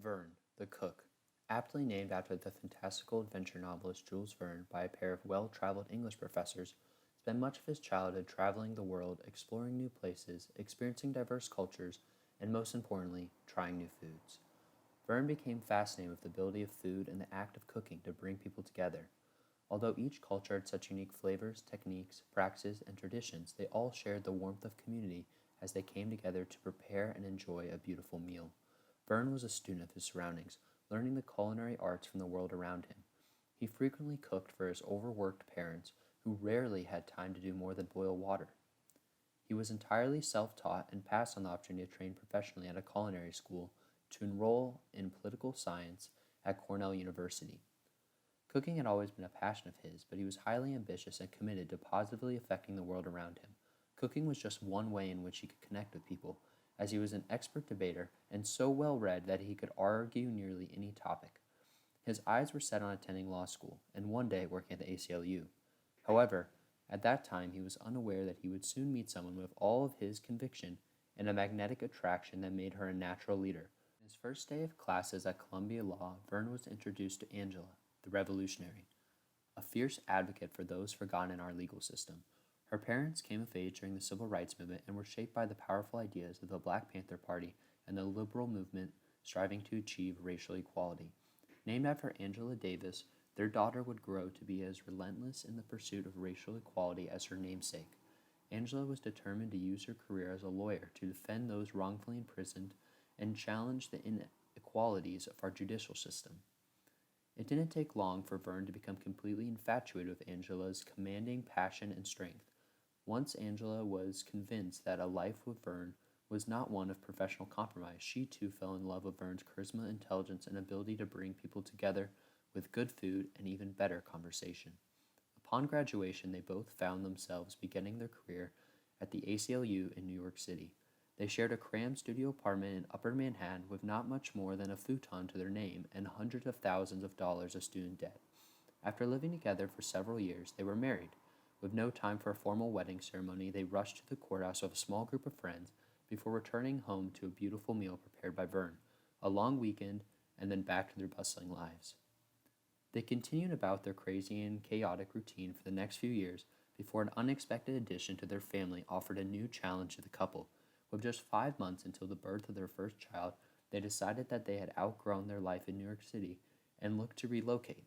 Verne, the Cook, aptly named after the fantastical adventure novelist Jules Verne by a pair of well-traveled English professors, spent much of his childhood traveling the world, exploring new places, experiencing diverse cultures, and most importantly, trying new foods. Verne became fascinated with the ability of food and the act of cooking to bring people together. Although each culture had such unique flavors, techniques, practices, and traditions, they all shared the warmth of community as they came together to prepare and enjoy a beautiful meal. Verne was a student of his surroundings, learning the culinary arts from the world around him. He frequently cooked for his overworked parents, who rarely had time to do more than boil water. He was entirely self taught and passed on the opportunity to train professionally at a culinary school to enroll in political science at Cornell University. Cooking had always been a passion of his, but he was highly ambitious and committed to positively affecting the world around him. Cooking was just one way in which he could connect with people, as he was an expert debater and so well read that he could argue nearly any topic. His eyes were set on attending law school, and one day working at the ACLU. However, at that time he was unaware that he would soon meet someone with all of his conviction and a magnetic attraction that made her a natural leader. In his first day of classes at Columbia Law, Verne was introduced to Angela, the revolutionary, a fierce advocate for those forgotten in our legal system. Her parents came of age during the Civil Rights Movement and were shaped by the powerful ideas of the Black Panther Party and the liberal movement striving to achieve racial equality. Named after Angela Davis, their daughter would grow to be as relentless in the pursuit of racial equality as her namesake. Angela was determined to use her career as a lawyer to defend those wrongfully imprisoned and challenge the inequalities of our judicial system. It didn't take long for Verne to become completely infatuated with Angela's commanding passion and strength. Once Angela was convinced that a life with Verne was not one of professional compromise, she too fell in love with Verne's charisma, intelligence, and ability to bring people together with good food and even better conversation. Upon graduation, they both found themselves beginning their career at the ACLU in New York City. They shared a crammed studio apartment in Upper Manhattan with not much more than a futon to their name and hundreds of thousands of dollars of student debt. After living together for several years, they were married. With no time for a formal wedding ceremony, they rushed to the courthouse with a small group of friends before returning home to a beautiful meal prepared by Verne, a long weekend, and then back to their bustling lives. They continued about their crazy and chaotic routine for the next few years before an unexpected addition to their family offered a new challenge to the couple. With just 5 months until the birth of their first child, they decided that they had outgrown their life in New York City and looked to relocate.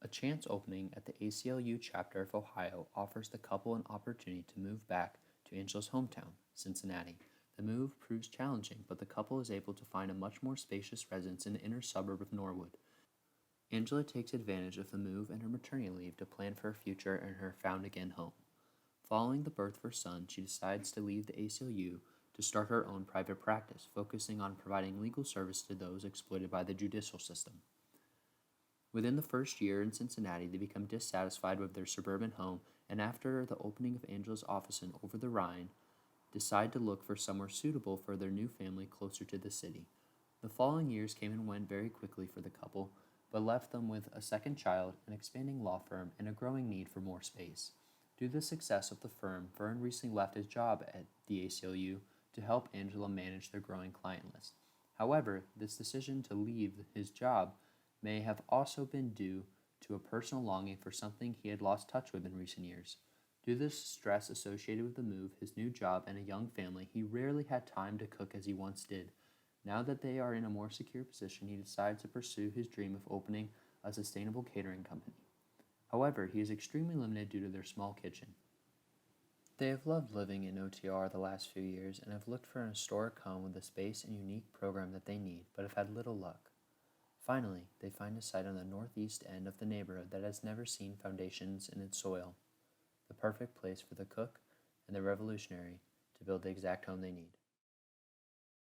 A chance opening at the ACLU chapter of Ohio offers the couple an opportunity to move back to Angela's hometown, Cincinnati. The move proves challenging, but the couple is able to find a much more spacious residence in the inner suburb of Norwood. Angela takes advantage of the move and her maternity leave to plan for her future in her found-again home. Following the birth of her son, she decides to leave the ACLU to start her own private practice, focusing on providing legal service to those exploited by the judicial system. Within the first year in Cincinnati, they become dissatisfied with their suburban home, and after the opening of Angela's office in Over the Rhine, decide to look for somewhere suitable for their new family closer to the city. The following years came and went very quickly for the couple, but left them with a second child, an expanding law firm, and a growing need for more space. Due to the success of the firm, Verne recently left his job at the ACLU to help Angela manage their growing client list. However, this decision to leave his job may have also been due to a personal longing for something he had lost touch with in recent years. Due to the stress associated with the move, his new job, and a young family, he rarely had time to cook as he once did. Now that they are in a more secure position, he decides to pursue his dream of opening a sustainable catering company. However, he is extremely limited due to their small kitchen. They have loved living in OTR the last few years and have looked for an historic home with the space and unique program that they need, but have had little luck. Finally, they find a site on the northeast end of the neighborhood that has never seen foundations in its soil, the perfect place for the cook and the revolutionary to build the exact home they need.